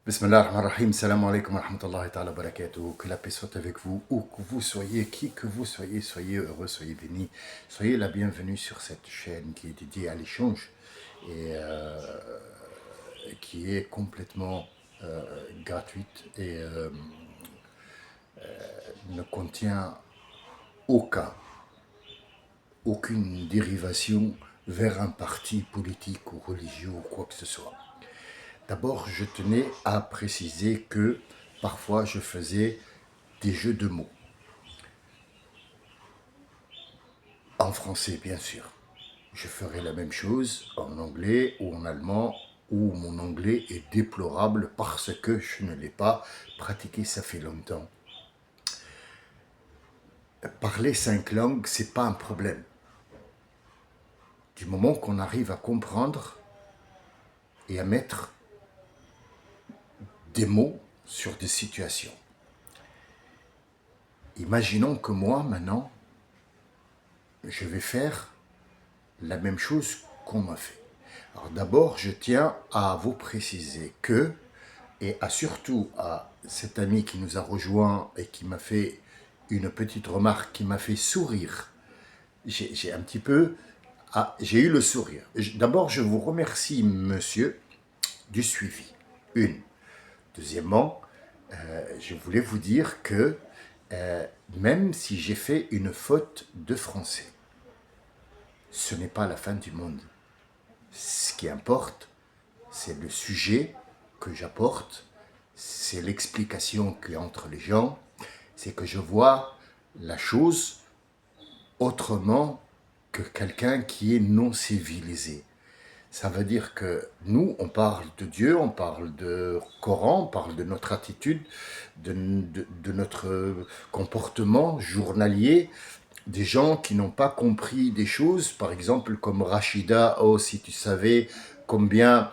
Bismillah ar-Rahman ar-Rahim, salam alaikum wa rahmatullahi ta'ala wa barakatuh. Que la paix soit avec vous, où que vous soyez, qui que vous soyez, soyez heureux, soyez bénis. Soyez la bienvenue sur cette chaîne qui est dédiée à l'échange et qui est complètement gratuite et ne contient aucune dérivation vers un parti politique ou religieux ou quoi que ce soit. D'abord, je tenais à préciser que parfois je faisais des jeux de mots. En français, bien sûr. Je ferai la même chose en anglais ou en allemand, où mon anglais est déplorable parce que je ne l'ai pas pratiqué, ça fait longtemps. Parler 5 langues, c'est pas un problème. Du moment qu'on arrive à comprendre et à mettre des mots sur des situations. Imaginons que moi, maintenant, je vais faire la même chose qu'on m'a fait. Alors d'abord, je tiens à vous préciser que, et surtout à cet ami qui nous a rejoint et qui m'a fait une petite remarque qui m'a fait sourire, j'ai un petit peu, j'ai eu le sourire. D'abord, je vous remercie, monsieur, du suivi. Une. Deuxièmement, je voulais vous dire que même si j'ai fait une faute de français, ce n'est pas la fin du monde. Ce qui importe, c'est le sujet que j'apporte, c'est l'explication qu'il y a entre les gens, c'est que je vois la chose autrement que quelqu'un qui est non civilisé. Ça veut dire que nous, on parle de Dieu, on parle de Coran, on parle de notre attitude, de notre comportement journalier, des gens qui n'ont pas compris des choses, par exemple comme Rachida, oh si tu savais combien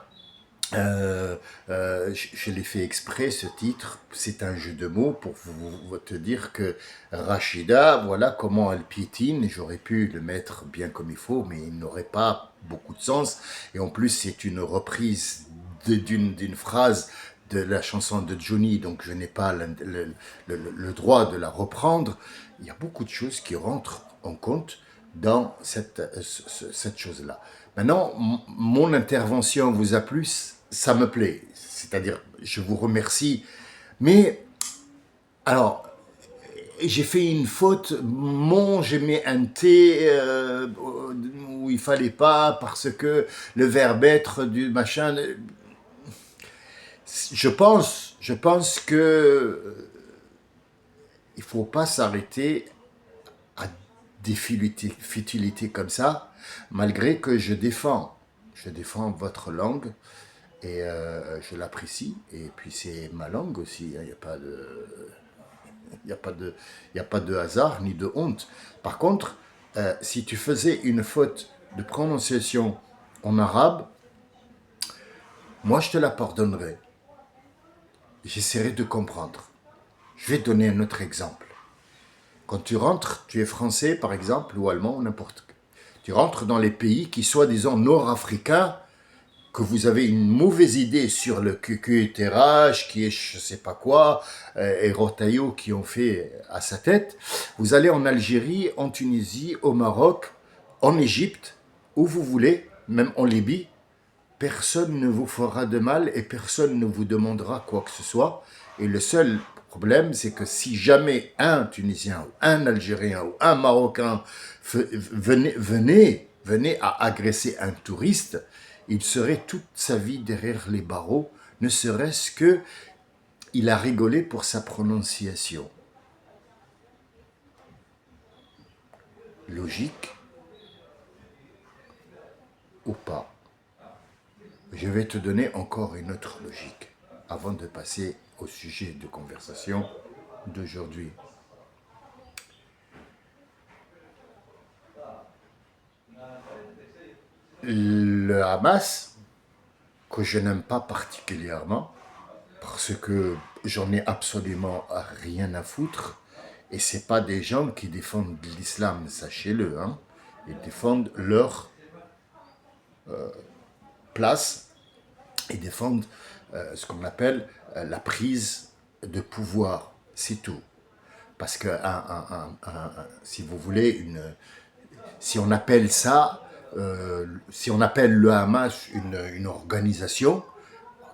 je l'ai fait exprès, ce titre, c'est un jeu de mots pour vous te dire que Rachida, voilà comment elle piétine. J'aurais pu le mettre bien comme il faut, mais il n'aurait pas beaucoup de sens. Et en plus, c'est une reprise d'une phrase de la chanson de Johnny, donc je n'ai pas le droit de la reprendre. Il y a beaucoup de choses qui rentrent en compte dans cette chose-là. Maintenant, mon intervention vous a plu, ça me plaît. C'est-à-dire, je vous remercie. Mais, alors, j'ai fait une faute. Mon, j'ai mis un T où il fallait pas parce que le verbe être du machin. Je pense que il faut pas s'arrêter à des futilités comme ça, malgré que je défends votre langue et je l'apprécie. Et puis c'est ma langue aussi, il n'y a pas de, il y a pas de, il y a pas de hasard ni de honte. Par contre, si tu faisais une faute de prononciation en arabe, moi je te la pardonnerai. J'essaierai de comprendre. Je vais te donner un autre exemple. Quand tu rentres, tu es français par exemple, ou allemand, ou n'importe quoi. Tu rentres dans les pays qui, soi-disant nord-africains, que vous avez une mauvaise idée sur le QQTRH, qui est je sais pas quoi, et Rotaillot qui ont fait à sa tête, vous allez en Algérie, en Tunisie, au Maroc, en Égypte, où vous voulez, même en Libye, personne ne vous fera de mal et personne ne vous demandera quoi que ce soit. Et le seul problème, c'est que si jamais un Tunisien ou un Algérien ou un Marocain venait à agresser un touriste, il serait toute sa vie derrière les barreaux, ne serait-ce que il a rigolé pour sa prononciation. Logique ou pas? Je vais te donner encore une autre logique avant de passer au sujet de conversation d'aujourd'hui. Le Hamas, que je n'aime pas particulièrement, parce que j'en ai absolument rien à foutre, et c'est pas des gens qui défendent l'islam, sachez-le, hein. Ils défendent leur place, ils défendent ce qu'on appelle la prise de pouvoir. C'est tout. Parce que, si vous voulez, si on appelle ça, si on appelle le Hamas une organisation,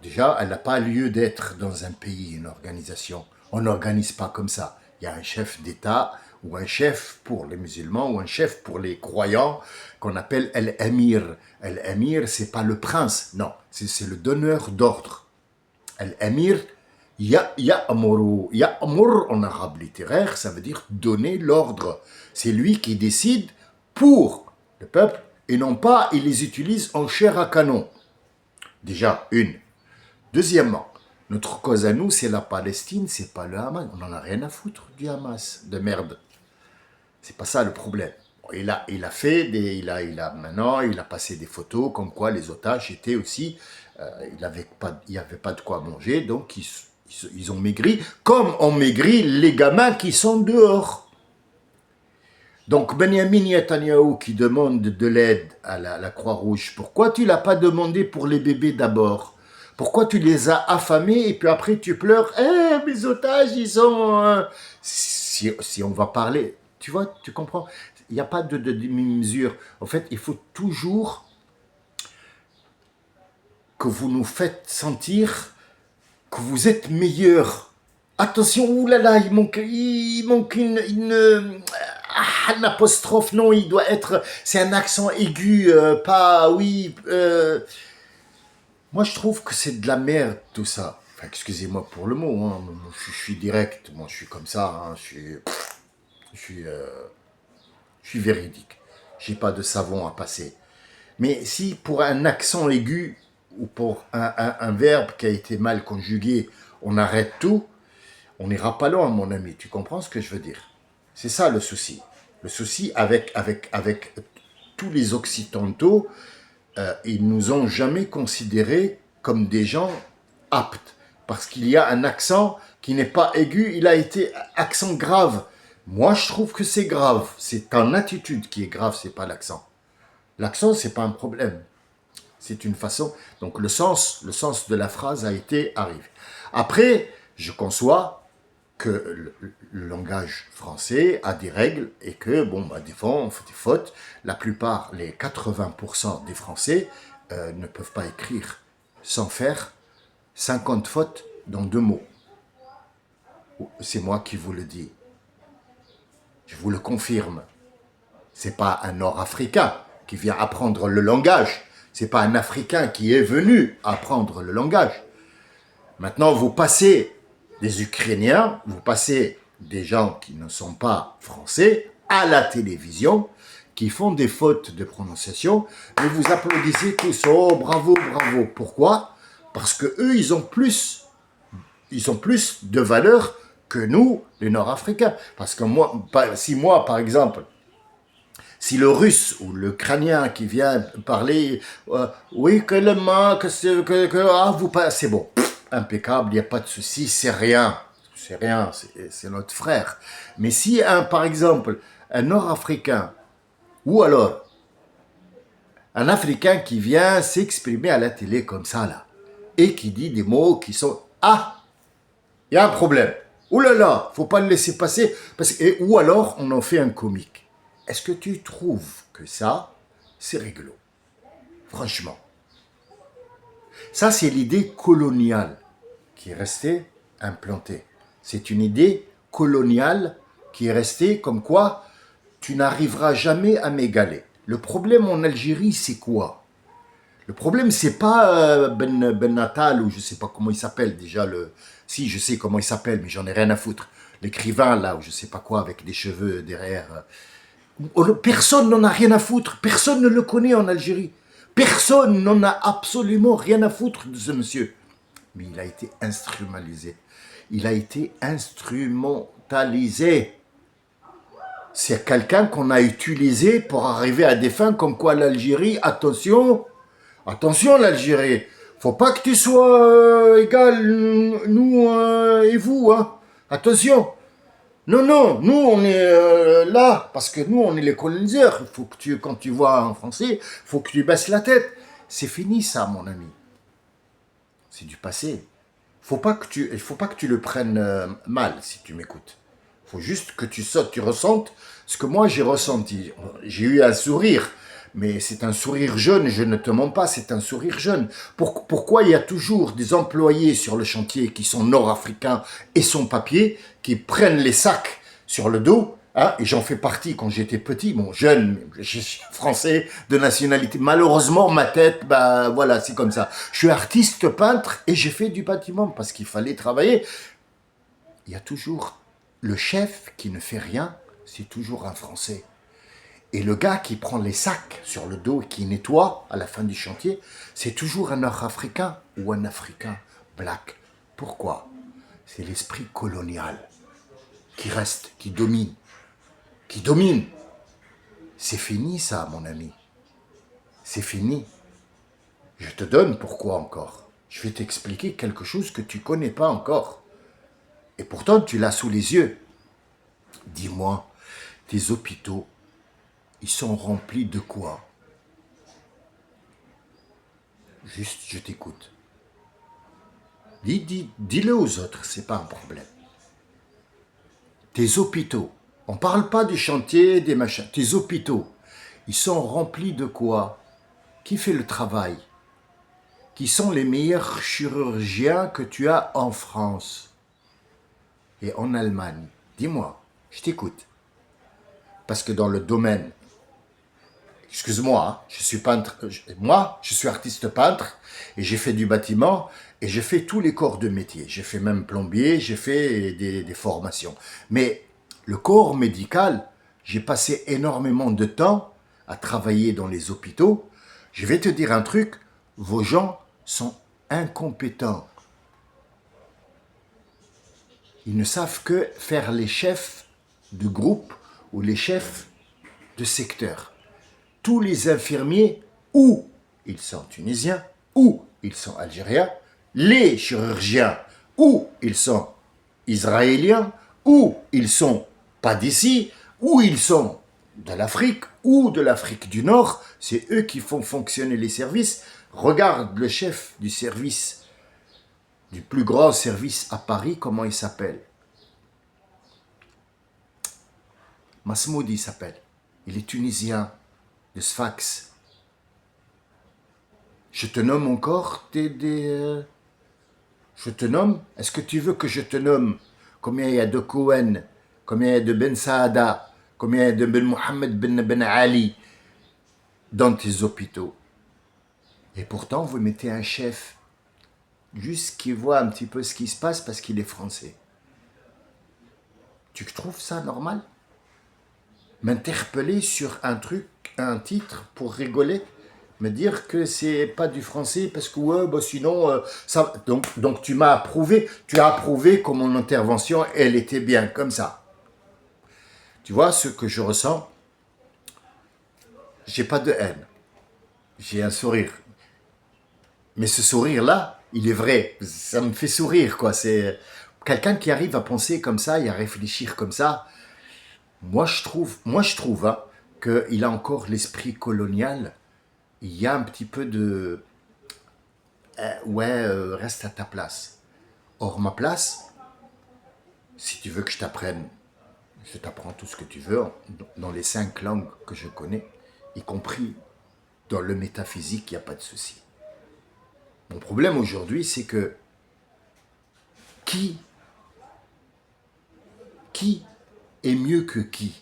déjà, elle n'a pas lieu d'être dans un pays, une organisation. On n'organise pas comme ça. Il y a un chef d'État ou un chef pour les musulmans ou un chef pour les croyants qu'on appelle El-Amir. El-Amir, c'est pas le prince, non, c'est le donneur d'ordre. El-Amir, Ya'muru. Ya'mur en arabe littéraire, ça veut dire donner l'ordre. C'est lui qui décide pour le peuple et non pas il les utilise en chair à canon. Déjà, une. Deuxièmement, notre cause à nous, c'est la Palestine, c'est pas le Hamas. On n'en a rien à foutre du Hamas, de merde. C'est pas ça le problème. Bon, il a passé des photos comme quoi les otages étaient aussi, il n'y avait pas de quoi manger, donc ils ont maigri, comme ont maigri les gamins qui sont dehors. Donc Benjamin Netanyahu qui demande de l'aide à la Croix-Rouge, pourquoi tu l'as pas demandé pour les bébés d'abord? Pourquoi tu les as affamés et puis après tu pleures? Eh, mes otages, ils ont... Si on va parler, tu vois, tu comprends? Il n'y a pas de demi-mesure. En fait, il faut toujours que vous nous faites sentir que vous êtes meilleurs. Attention, oulala, il manque un apostrophe, non, il doit être, c'est un accent aigu, pas, oui, moi je trouve que c'est de la merde tout ça. Enfin, excusez-moi pour le mot, hein. Je suis direct, moi je suis comme ça, hein. Je suis, euh, je suis véridique. J'ai pas de savon à passer. Mais si pour un accent aigu ou pour un verbe qui a été mal conjugué, on arrête tout, on n'ira pas loin, mon ami. Tu comprends ce que je veux dire? C'est ça le souci. Le souci avec tous les Occidentaux, ils nous ont jamais considérés comme des gens aptes. Parce qu'il y a un accent qui n'est pas aigu, il a été accent grave. Moi, je trouve que c'est grave. C'est ton attitude qui est grave, c'est pas l'accent. L'accent, c'est pas un problème. C'est une façon. Donc le sens de la phrase a été arrivé. Après, je conçois que le langage français a des règles et que, bon, bah, des fois, on fait des fautes. La plupart, les 80% des Français ne peuvent pas écrire sans faire 50 fautes dans 2 mots. C'est moi qui vous le dis. Je vous le confirme. C'est pas un Nord-Africain qui vient apprendre le langage. C'est pas un Africain qui est venu apprendre le langage. Maintenant, vous passez des Ukrainiens, vous passez des gens qui ne sont pas français à la télévision, qui font des fautes de prononciation, mais vous applaudissez tous, oh bravo, bravo. Pourquoi? Parce que eux, ils ont plus de valeur que nous, les Nord-Africains. Parce que si moi, par exemple, si le russe ou l'ukrainien qui vient parler, oui, c'est bon, impeccable, il n'y a pas de souci, c'est rien, c'est notre frère. Mais si, par exemple, un Nord-Africain, ou alors un Africain qui vient s'exprimer à la télé comme ça, là, et qui dit des mots qui sont, ah, il y a un problème, ouh là là, faut pas le laisser passer, ou alors on en fait un comique. Est-ce que tu trouves que ça, c'est rigolo? Franchement. Ça, c'est l'idée coloniale qui est restée implantée. C'est une idée coloniale qui est restée comme quoi tu n'arriveras jamais à m'égaler. Le problème en Algérie, c'est quoi? Le problème, c'est pas Ben Natal, ou je sais pas comment il s'appelle déjà. Si, je sais comment il s'appelle, mais j'en ai rien à foutre. L'écrivain, là, ou je sais pas quoi, avec des cheveux derrière. Personne n'en a rien à foutre. Personne ne le connaît en Algérie. Personne n'en a absolument rien à foutre de ce monsieur. Mais il a été instrumentalisé. Il a été instrumentalisé. C'est quelqu'un qu'on a utilisé pour arriver à des fins comme quoi l'Algérie, attention l'Algérie, faut pas que tu sois égal, nous et vous, hein. Attention. Non, nous on est là, parce que nous on est les coloniseurs. Il faut que quand tu vois un Français, faut que tu baisses la tête. C'est fini ça, mon ami. c'est du passé. Il faut pas que tu le prennes mal si tu m'écoutes. Il faut juste que tu ressentes ce que moi j'ai ressenti. J'ai eu un sourire, mais c'est un sourire jeune, je ne te mens pas, c'est un sourire jeune. Pourquoi il y a toujours des employés sur le chantier qui sont nord-africains et sans papier, qui prennent les sacs sur le dos, hein, et j'en fais partie quand j'étais petit, bon, jeune, je suis français de nationalité. Malheureusement, ma tête, bah voilà, c'est comme ça. Je suis artiste peintre et j'ai fait du bâtiment parce qu'il fallait travailler. Il y a toujours le chef qui ne fait rien, c'est toujours un Français. Et le gars qui prend les sacs sur le dos et qui nettoie à la fin du chantier, c'est toujours un Nord-Africain ou un Africain black. Pourquoi? C'est l'esprit colonial qui reste, qui domine. Qui domine. C'est fini ça, mon ami. C'est fini. Je te donne pourquoi encore. Je vais t'expliquer quelque chose que tu connais pas encore. Et pourtant, tu l'as sous les yeux. Dis-moi, tes hôpitaux, ils sont remplis de quoi? Juste, je t'écoute. Dis-le aux autres, c'est pas un problème. Tes hôpitaux, on parle pas du chantier, des machins. Tes hôpitaux, ils sont remplis de quoi? Qui fait le travail? Qui sont les meilleurs chirurgiens que tu as en France et en Allemagne? Dis-moi, je t'écoute. Parce que dans le domaine, excuse-moi, hein, je suis peintre, moi, je suis artiste peintre et j'ai fait du bâtiment et j'ai fait tous les corps de métier. J'ai fait même plombier, j'ai fait des formations. Mais le corps médical, j'ai passé énormément de temps à travailler dans les hôpitaux. Je vais te dire un truc, vos gens sont incompétents. Ils ne savent que faire les chefs de groupe ou les chefs de secteur. Tous les infirmiers, ou ils sont tunisiens, ou ils sont algériens, les chirurgiens, ou ils sont israéliens, ou ils sont pas d'ici, ou ils sont de l'Afrique, ou de l'Afrique du Nord, c'est eux qui font fonctionner les services. Regarde le chef du service, du plus grand service à Paris, comment il s'appelle? Masmoudi il s'appelle. Il est tunisien, de Sfax. Je te nomme encore je te nomme? Est-ce que tu veux que je te nomme combien il y a de Cohen, combien il y a de Ben Saada, combien il y a de Ben Mohamed Ben Ali dans tes hôpitaux? Et pourtant, vous mettez un chef juste qui voit un petit peu ce qui se passe parce qu'il est français. Tu trouves ça normal? M'interpeller sur un truc, un titre pour rigoler? Me dire que c'est pas du français parce que ouais, bah sinon ça. Donc tu m'as approuvé, tu as approuvé que mon intervention elle était bien comme ça. Tu vois ce que je ressens? J'ai pas de haine, j'ai un sourire. Mais ce sourire là, il est vrai, ça me fait sourire quoi. C'est quelqu'un qui arrive à penser comme ça et à réfléchir comme ça. Moi je trouve hein, qu'il a encore l'esprit colonial. Il y a un petit peu de reste à ta place. Or, ma place, si tu veux que je t'apprenne, je t'apprends tout ce que tu veux dans les 5 langues que je connais, y compris dans le métaphysique, il n'y a pas de souci. Mon problème aujourd'hui, c'est que qui, qui est mieux que qui?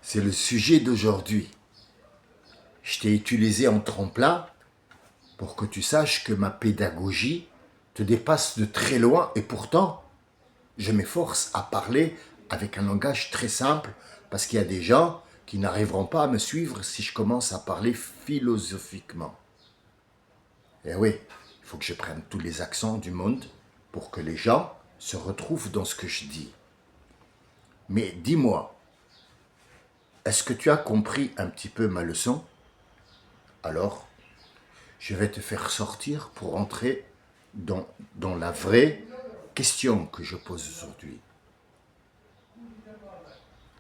C'est le sujet d'aujourd'hui. Je t'ai utilisé en tremplin pour que tu saches que ma pédagogie te dépasse de très loin et pourtant, je m'efforce à parler avec un langage très simple parce qu'il y a des gens qui n'arriveront pas à me suivre si je commence à parler philosophiquement. Et oui, il faut que je prenne tous les accents du monde pour que les gens se retrouvent dans ce que je dis. Mais dis-moi, est-ce que tu as compris un petit peu ma leçon? Alors, je vais te faire sortir pour entrer dans la vraie question que je pose aujourd'hui.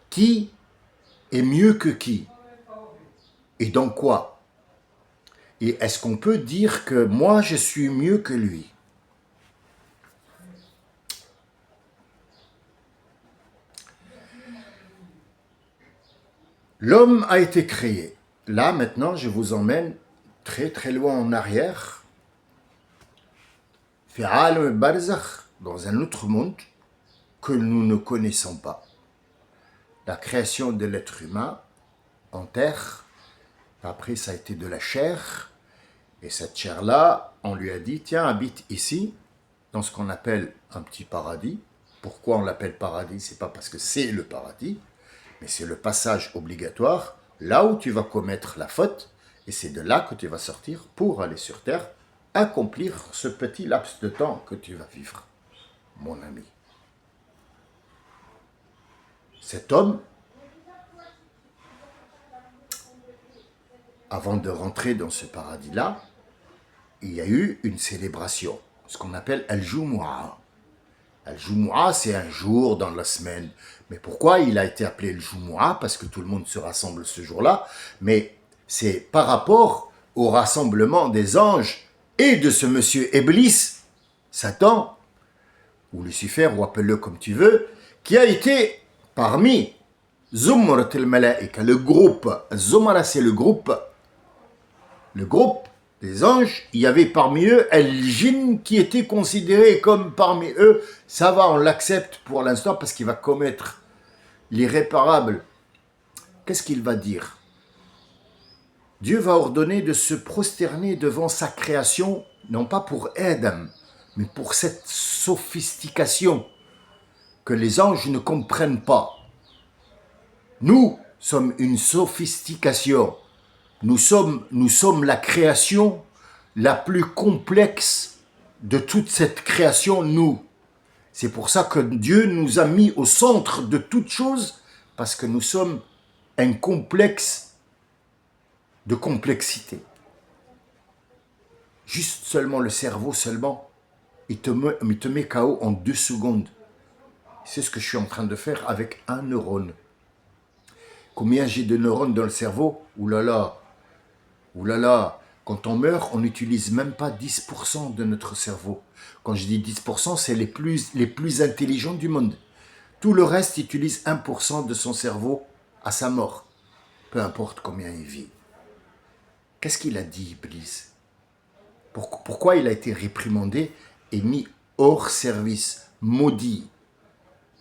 Qui est mieux que qui? Et dans quoi? Et est-ce qu'on peut dire que moi, je suis mieux que lui? L'homme a été créé. Là, maintenant, je vous emmène très très loin en arrière, dans un autre monde que nous ne connaissons pas. La création de l'être humain en terre, après ça a été de la chair, et cette chair-là, on lui a dit, tiens, habite ici, dans ce qu'on appelle un petit paradis. Pourquoi on l'appelle paradis? C'est pas parce que c'est le paradis, mais c'est le passage obligatoire, là où tu vas commettre la faute, et c'est de là que tu vas sortir pour aller sur terre, accomplir ce petit laps de temps que tu vas vivre, mon ami. Cet homme, avant de rentrer dans ce paradis-là, il y a eu une célébration, ce qu'on appelle Al-Jumu'ah. Al-Jumu'ah, c'est un jour dans la semaine. Mais pourquoi il a été appelé le Jumu'ah? Parce que tout le monde se rassemble ce jour-là. Mais c'est par rapport au rassemblement des anges et de ce monsieur Iblis, Satan, ou Lucifer, ou appelle-le comme tu veux, qui a été parmi Zumrat al-Malaika, le groupe. Zumra, c'est le groupe des anges. Il y avait parmi eux Al-Jinn qui était considéré comme parmi eux. Ça va, on l'accepte pour l'instant parce qu'il va commettre l'irréparable. Qu'est-ce qu'il va dire? Dieu va ordonner de se prosterner devant sa création, non pas pour Adam, mais pour cette sophistication que les anges ne comprennent pas. Nous sommes une sophistication. Nous sommes la création la plus complexe de toute cette création, nous. C'est pour ça que Dieu nous a mis au centre de toute chose, parce que nous sommes un complexe de complexité. Juste seulement le cerveau, il te met KO en 2 secondes. C'est ce que je suis en train de faire avec un neurone. Combien j'ai de neurones dans le cerveau? Ouh là là, quand on meurt, on n'utilise même pas 10% de notre cerveau. Quand je dis 10%, c'est les plus intelligents du monde. Tout le reste utilise 1% de son cerveau à sa mort. Peu importe combien il vit. Qu'est-ce qu'il a dit, Iblis? Pourquoi il a été réprimandé et mis hors service, maudit?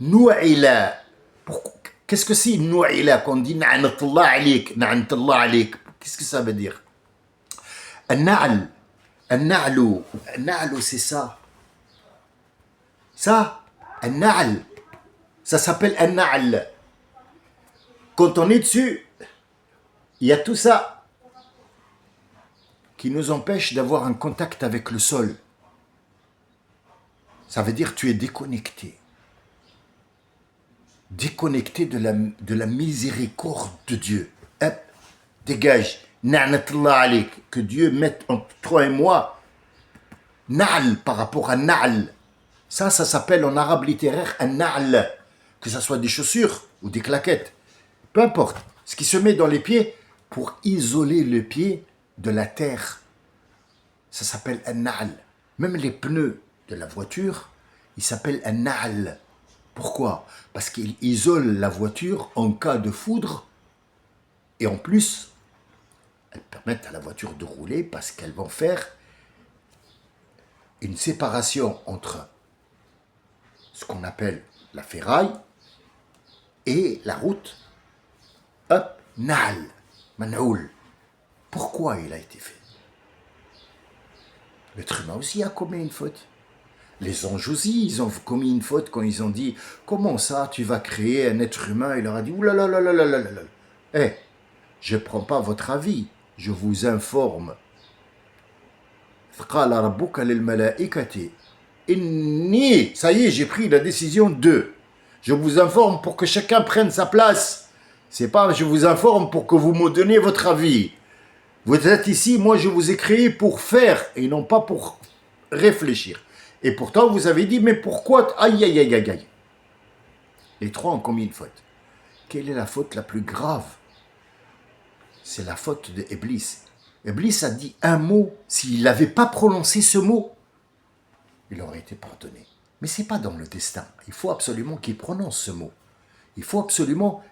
Nou'ila. Qu'est-ce que c'est Nou'ila qu'on dit Na'natullah alik, Na'natullah alik? Qu'est-ce que ça veut dire? An-Na'l, An-Na'lu, c'est ça. Ça, An-Na'l, ça s'appelle An-Na'l. Quand on est dessus, il y a tout ça qui nous empêche d'avoir un contact avec le sol. Ça veut dire que tu es déconnecté. Déconnecté de la miséricorde de Dieu. Hop, dégage. Na'natullah alik. Que Dieu mette entre toi et moi. Na'l par rapport à Na'l. Ça s'appelle en arabe littéraire un Na'l. Que ce soit des chaussures ou des claquettes. Peu importe. Ce qui se met dans les pieds pour isoler le pied de la terre. Ça s'appelle un Na'l. Même les pneus de la voiture, ils s'appellent un Na'l. Pourquoi? Parce qu'il isole la voiture en cas de foudre et en plus, elles permettent à la voiture de rouler parce qu'elles vont faire une séparation entre ce qu'on appelle la ferraille et la route. Hop, Na'l, Manaoul. Pourquoi il a été fait? L'être humain aussi a commis une faute. Les anges aussi, ils ont commis une faute quand ils ont dit « Comment ça, tu vas créer un être humain ?» Il leur a dit « Ouh là là là là là là là là. Eh, je ne prends pas votre avis, je vous informe. » Ça y est, j'ai pris la décision de. Je vous informe pour que chacun prenne sa place. C'est pas je vous informe pour que vous me donniez votre avis. Vous êtes ici, moi je vous ai créé pour faire et non pas pour réfléchir. Et pourtant vous avez dit, mais pourquoi? Aïe aïe aïe aïe aïe. Les trois ont commis une faute. Quelle est la faute la plus grave? C'est la faute de Iblis. Iblis a dit un mot, s'il n'avait pas prononcé ce mot, il aurait été pardonné. Mais ce n'est pas dans le destin. Il faut absolument qu'il prononce ce mot. Il faut absolument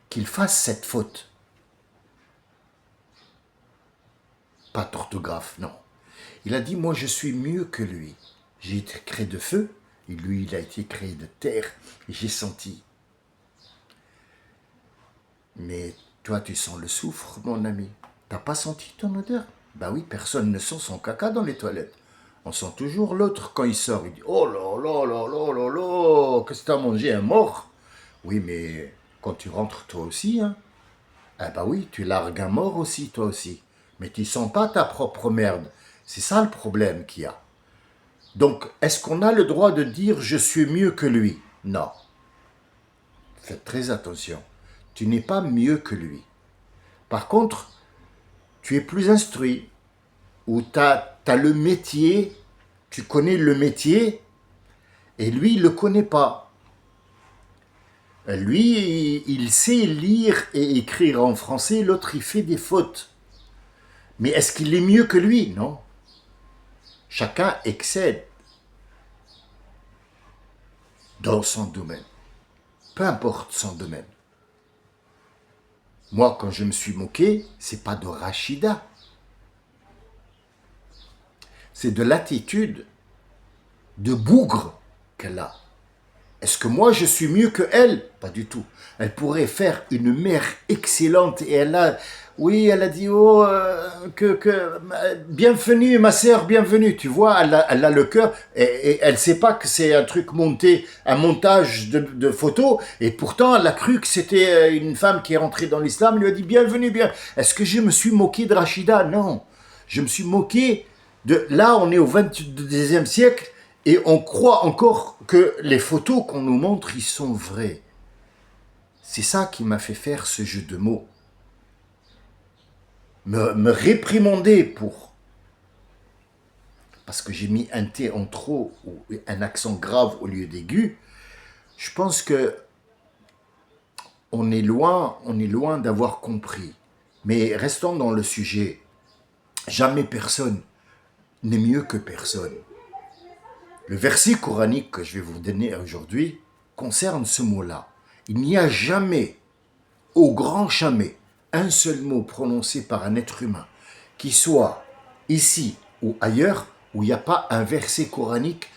qu'il fasse cette faute. Pas d'orthographe, non. Il a dit, moi je suis mieux que lui. J'ai été créé de feu, et lui il a été créé de terre, et j'ai senti. Mais toi tu sens le soufre, mon ami. T'as pas senti ton odeur? Ben oui, personne ne sent son caca dans les toilettes. On sent toujours l'autre quand il sort. Il dit, oh là là là là là là, qu'est-ce que t'as mangé, un mort? Oui, mais quand tu rentres toi aussi, hein. Ah ben oui, tu largues un mort aussi, toi aussi. Mais tu sens pas ta propre merde. C'est ça le problème qu'il y a. Donc, est-ce qu'on a le droit de dire je suis mieux que lui? Non. Faites très attention. Tu n'es pas mieux que lui. Par contre, tu es plus instruit, ou tu as le métier, tu connais le métier, et lui, il ne le connaît pas. Lui, il sait lire et écrire en français, l'autre, il fait des fautes. Mais est-ce qu'il est mieux que lui? Non. Chacun excelle dans son domaine. Peu importe son domaine. Moi, quand je me suis moqué, c'est pas de Rachida. C'est de l'attitude de bougre qu'elle a. Est-ce que moi, je suis mieux que elle? Pas du tout. Elle pourrait faire une mère excellente et elle a... Oui, elle a dit, oh, bienvenue, ma sœur, bienvenue. Tu vois, elle a le cœur et elle ne sait pas que c'est un truc monté, un montage de photos. Et pourtant, elle a cru que c'était une femme qui est rentrée dans l'islam. Elle lui a dit, bienvenue, bien. Est-ce que je me suis moqué de Rachida? Non. Je me suis moqué de... Là, on est au 22e siècle et on croit encore que les photos qu'on nous montre, ils sont vraies. C'est ça qui m'a fait faire ce jeu de mots. Me réprimander pour... Parce que j'ai mis un T en trop ou un accent grave au lieu d'aigu. Je pense que on est loin d'avoir compris. Mais restons dans le sujet. Jamais personne n'est mieux que personne. Le verset coranique que je vais vous donner aujourd'hui concerne ce mot-là. Il n'y a jamais, au grand jamais, un seul mot prononcé par un être humain, qui soit ici ou ailleurs, où il n'y a pas un verset coranique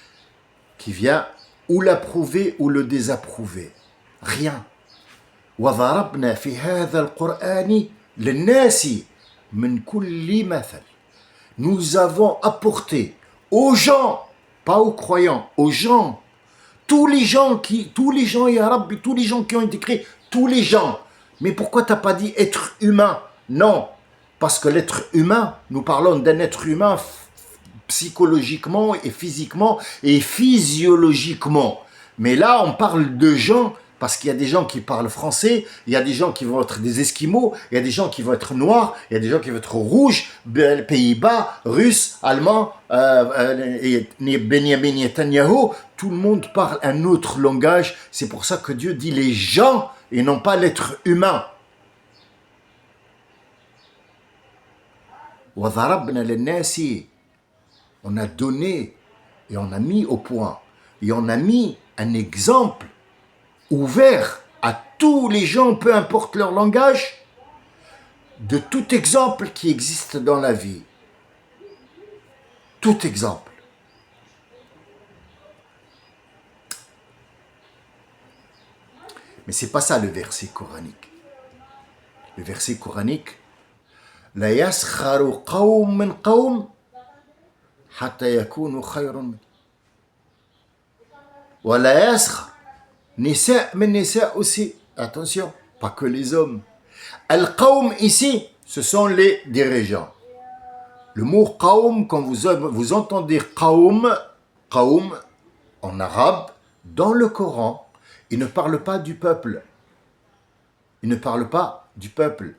qui vient ou l'approuver ou le désapprouver. Rien. وَضَرَبْنَا فِي هَذَا الْقُرْآنِ لِلنَّاسِ مِنْ كُلِّ مَثَلٍ. Nous avons apporté aux gens, pas aux croyants, aux gens, tous les gens, ya Rabbi, tous les gens qui ont été créés, tous les gens. Mais pourquoi tu n'as pas dit être humain? Non, parce que l'être humain, nous parlons d'un être humain psychologiquement et physiquement et physiologiquement. Mais là, on parle de gens, parce qu'il y a des gens qui parlent français, il y a des gens qui vont être des Esquimaux, il y a des gens qui vont être noirs, il y a des gens qui vont être rouges, Pays-Bas, Russes, Allemands, et Benjamin Netanyahu, tout le monde parle un autre langage. C'est pour ça que Dieu dit les gens et non pas l'être humain. وَضَرَبْنَا لِلنَّاسِ. On a donné et on a mis au point et on a mis un exemple ouvert à tous les gens, peu importe leur langage, de tout exemple qui existe dans la vie. Tout exemple. Mais c'est pas ça le verset coranique. Le verset coranique, la yaskharu qawm min qawm hatta yakunu khayran min. Wa la yaskhar nisa min nisa aussi. Attention, pas que les hommes. Al-qawm ici, ce sont les dirigeants. Le mot qawm, quand vous entendez qawm en arabe, dans le Coran, il ne parle pas du peuple. Il ne parle pas du peuple.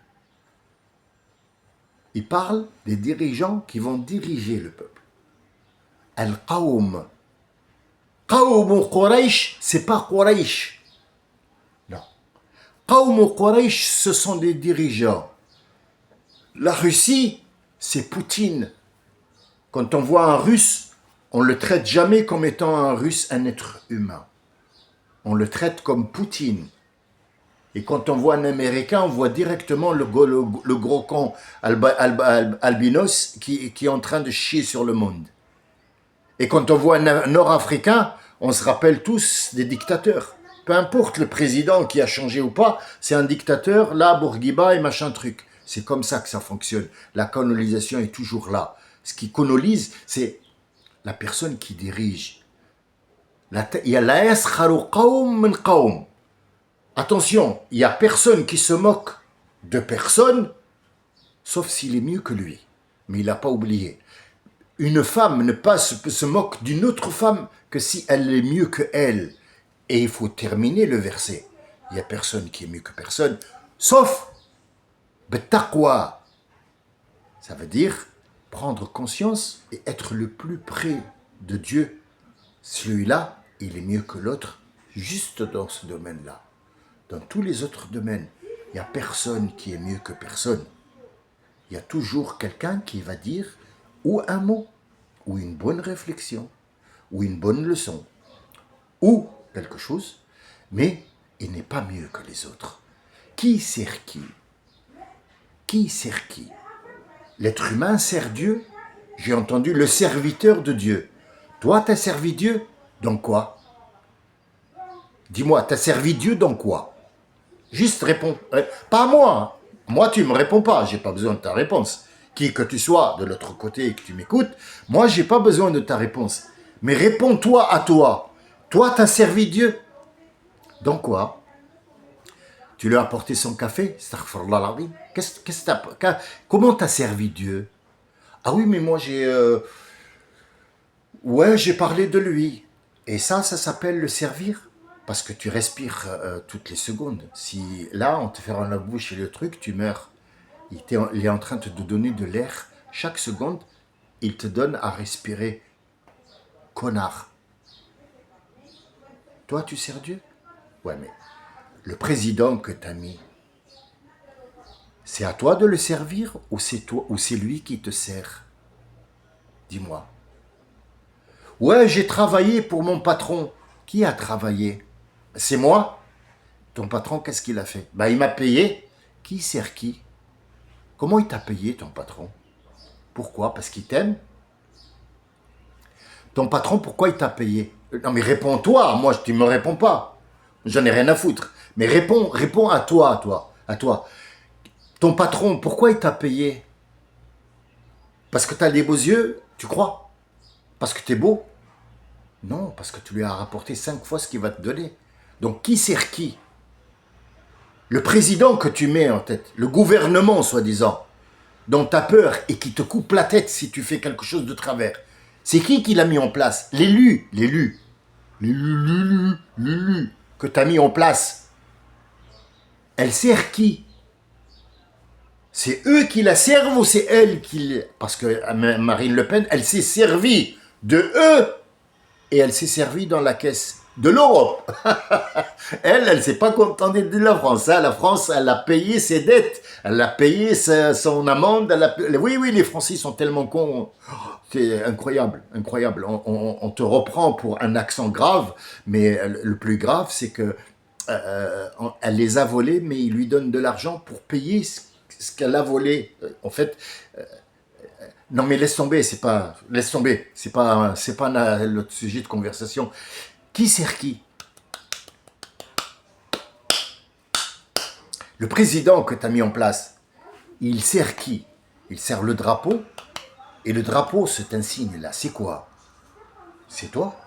Il parle des dirigeants qui vont diriger le peuple. Al-qawm. Qawm Quraysh, c'est pas Quraysh. Non. Qawm Quraysh, ce sont des dirigeants. La Russie, c'est Poutine. Quand on voit un Russe, on ne le traite jamais comme étant un Russe, un être humain. On le traite comme Poutine. Et quand on voit un Américain, on voit directement le gros con albinos qui est en train de chier sur le monde. Et quand on voit un Nord-Africain, on se rappelle tous des dictateurs. Peu importe le président qui a changé ou pas, c'est un dictateur, là, Bourguiba et machin truc. C'est comme ça que ça fonctionne. La colonisation est toujours là. Ce qui colonise, c'est la personne qui dirige. Il y a la yaskharu qawm min qawm. Attention, il n'y a personne qui se moque de personne, sauf s'il est mieux que lui. Mais il n'a pas oublié. Une femme ne se moque d'une autre femme que si elle est mieux que elle. Et il faut terminer le verset. Il n'y a personne qui est mieux que personne, sauf betaqwa. Ça veut dire prendre conscience et être le plus près de Dieu. Celui-là, il est mieux que l'autre, juste dans ce domaine-là. Dans tous les autres domaines, il n'y a personne qui est mieux que personne. Il y a toujours quelqu'un qui va dire ou un mot, ou une bonne réflexion, ou une bonne leçon, ou quelque chose, mais il n'est pas mieux que les autres. Qui sert qui? Qui sert qui? L'être humain sert Dieu. J'ai entendu le serviteur de Dieu. Toi, tu as servi Dieu dans quoi? Dis-moi, tu as servi Dieu dans quoi? Juste réponds. Pas moi. Moi, tu ne me réponds pas. Je n'ai pas besoin de ta réponse. Qui que tu sois de l'autre côté et que tu m'écoutes, moi, je n'ai pas besoin de ta réponse. Mais réponds-toi à toi. Toi, tu as servi Dieu. Dans quoi? Tu lui as apporté son café? Comment tu as servi Dieu? Ah oui, mais moi, j'ai parlé de lui. Et ça s'appelle le servir. Parce que tu respires toutes les secondes. Si là, on te fait dans la bouche et le truc, tu meurs. Il est en train de te donner de l'air. Chaque seconde, il te donne à respirer. Connard. Toi, tu sers Dieu? Ouais, mais le président que tu as mis, c'est à toi de le servir ou c'est toi ou c'est lui qui te sert? Dis-moi. Ouais, j'ai travaillé pour mon patron. Qui a travaillé? C'est moi. Ton patron, qu'est-ce qu'il a fait? Il m'a payé. Qui sert qui? Comment il t'a payé, ton patron? Pourquoi? Parce qu'il t'aime? Ton patron, pourquoi il t'a payé? Non, mais réponds-toi. Moi, tu ne me réponds pas. J'en ai rien à foutre. Mais réponds à toi. Ton patron, pourquoi il t'a payé? Parce que tu as des beaux yeux, tu crois? Parce que tu es beau? Non, parce que tu lui as rapporté 5 fois ce qu'il va te donner. Donc, qui sert qui? Le président que tu mets en tête, le gouvernement, soi-disant, dont tu as peur et qui te coupe la tête si tu fais quelque chose de travers, c'est qui l'a mis en place? L'élu que tu as mis en place. Elle sert qui? C'est eux qui la servent ou c'est elle qui... Parce que Marine Le Pen, elle s'est servie de eux et elle s'est servie dans la caisse de l'Europe. Elle ne s'est pas contentée de la France. Hein. La France, elle a payé ses dettes, elle a payé son amende. Oui, les Français sont tellement cons. C'est incroyable. On te reprend pour un accent grave, mais le plus grave, c'est que elle les a volés, mais ils lui donnent de l'argent pour payer ce qu'elle a volé. En fait, non mais laisse tomber, c'est pas le sujet de conversation. Qui sert qui? Le président que tu as mis en place, il sert qui? Il sert le drapeau. Et le drapeau, cet insigne-là, c'est quoi? C'est toi.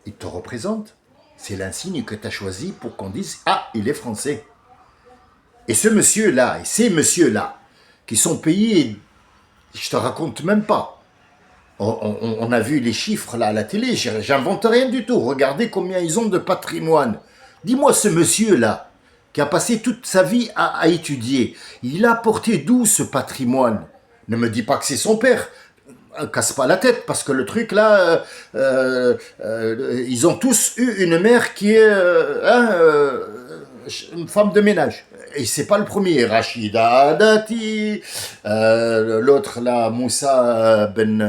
Il te représente. C'est l'insigne que tu as choisi pour qu'on dise « Ah, il est français ». Et ce monsieur-là, et ces messieurs-là, qui sont payés, je te raconte même pas. On a vu les chiffres là à la télé, j'invente rien du tout. Regardez combien ils ont de patrimoine. Dis-moi, ce monsieur-là, qui a passé toute sa vie à étudier, il a apporté d'où ce patrimoine? Ne me dis pas que c'est son père. Casse pas la tête, parce que le truc là, ils ont tous eu une mère qui est... une femme de ménage. Et c'est pas le premier. Rachida Dati, l'autre là, Moussa Ben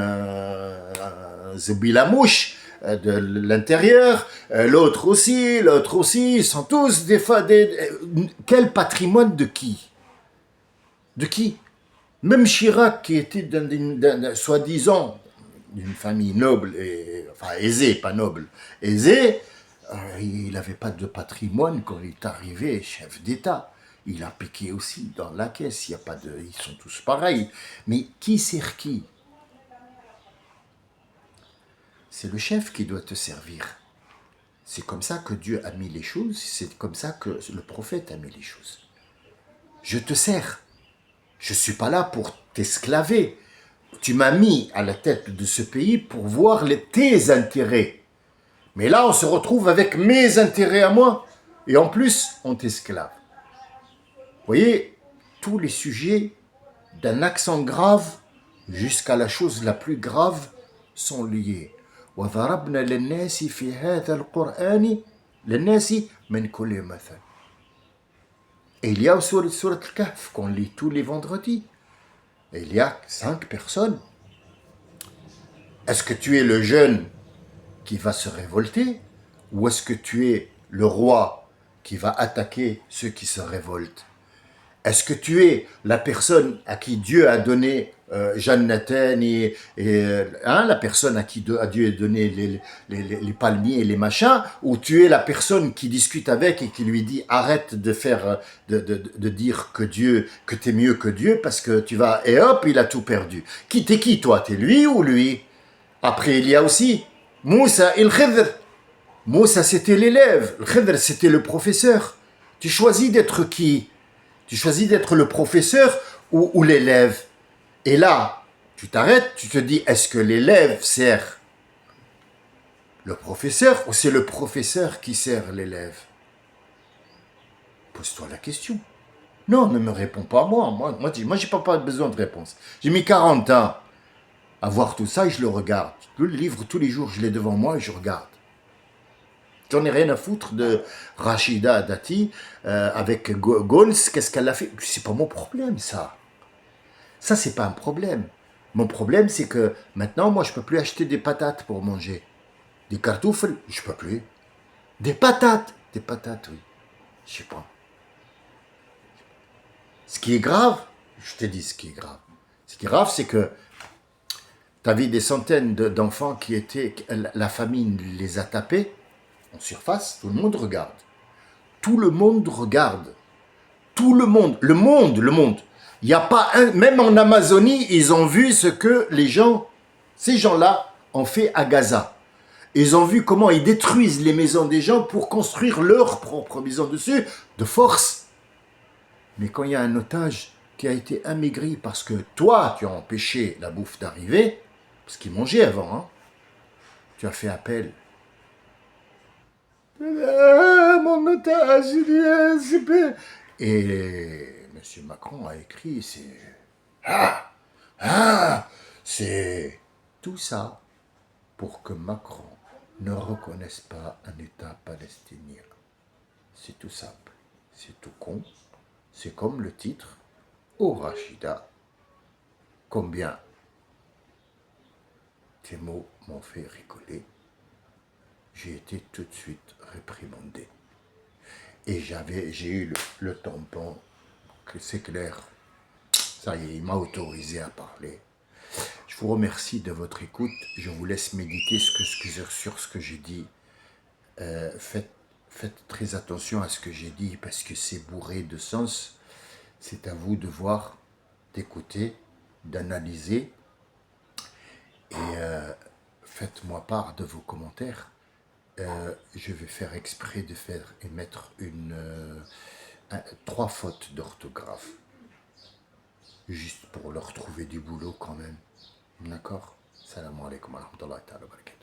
Zoubilamouche de l'intérieur, l'autre aussi, ils sont tous quel patrimoine de qui? De qui? Même Chirac, qui était soi-disant d'une famille noble, enfin aisée, pas noble, aisée, il n'avait pas de patrimoine quand il est arrivé chef d'État. Il a piqué aussi dans la caisse, il y a pas de, ils sont tous pareils. Mais qui sert qui? C'est le chef qui doit te servir. C'est comme ça que Dieu a mis les choses, c'est comme ça que le prophète a mis les choses. Je te sers. Je ne suis pas là pour t'esclaver. Tu m'as mis à la tête de ce pays pour voir tes intérêts. Mais là, on se retrouve avec mes intérêts à moi. Et en plus, on t'esclave. Vous voyez, tous les sujets, d'un accent grave jusqu'à la chose la plus grave, sont liés. وَضَرَبْنَا لِلنَّاسِ فِي هَذَا الْقُرْآنِ لِلنَّاسِ مِنْ كُلِّ مَثَلٍ. Et il y a sur Al-Kahf qu'on lit tous les vendredis. Et il y a 5 personnes. Est-ce que tu es le jeune qui va se révolter ou est-ce que tu es le roi qui va attaquer ceux qui se révoltent? Est-ce que tu es la personne à qui Dieu a donné Jannatan la personne à qui Dieu a donné les palmiers et les machins, ou tu es la personne qui discute avec et qui lui dit arrête de faire de dire que Dieu, que t'es mieux que Dieu parce que tu vas, et hop, il a tout perdu. T'es qui toi? T'es lui ou lui? Après il y a aussi Moussa et le Khidr. Moussa c'était l'élève, le Khidr c'était le professeur. Tu choisis d'être qui? Tu choisis d'être le professeur ou l'élève. Et là, tu t'arrêtes, tu te dis, est-ce que l'élève sert le professeur ou c'est le professeur qui sert l'élève? Pose-toi la question. Non, ne me réponds pas à moi. Moi, j'ai pas besoin de réponse. J'ai mis 40 ans à voir tout ça et je le regarde. Le livre, tous les jours, je l'ai devant moi et je regarde. J'en ai rien à foutre de Rachida Dati avec Gons, qu'est-ce qu'elle a fait? C'est pas mon problème, ça. Ça, c'est pas un problème. Mon problème, c'est que maintenant, moi, je peux plus acheter des patates pour manger. Des cartoufles, je peux plus. Des patates, oui. Je sais pas. Ce qui est grave, je te dis ce qui est grave. Ce qui est grave, c'est que tu as vu des centaines d'enfants qui étaient... La famine les a tapés en surface, tout le monde regarde. Tout le monde regarde. Tout le monde. Le monde. Il n'y a pas un... Même en Amazonie, ils ont vu ce que ces gens-là, ont fait à Gaza. Ils ont vu comment ils détruisent les maisons des gens pour construire leur propre maison dessus, de force. Mais quand il y a un otage qui a été amaigri parce que toi, tu as empêché la bouffe d'arriver, parce qu'ils mangeaient avant, hein, tu as fait appel. Mon otage, et M. Macron a écrit, c'est tout ça pour que Macron ne reconnaisse pas un État palestinien. C'est tout simple, c'est tout con. C'est comme le titre, oh Rachida, combien tes mots m'ont fait rigoler. J'ai été tout de suite réprimandé. Et j'ai eu le tampon, que c'est clair. Ça y est, il m'a autorisé à parler. Je vous remercie de votre écoute. Je vous laisse méditer sur ce que j'ai dit. Faites très attention à ce que j'ai dit parce que c'est bourré de sens. C'est à vous de voir, d'écouter, d'analyser. Et faites-moi part de vos commentaires. Je vais faire exprès de faire émettre 3 fautes d'orthographe. Juste pour leur trouver du boulot quand même. D'accord? Salam alaikum wa rahmatullahi wa barakatuh.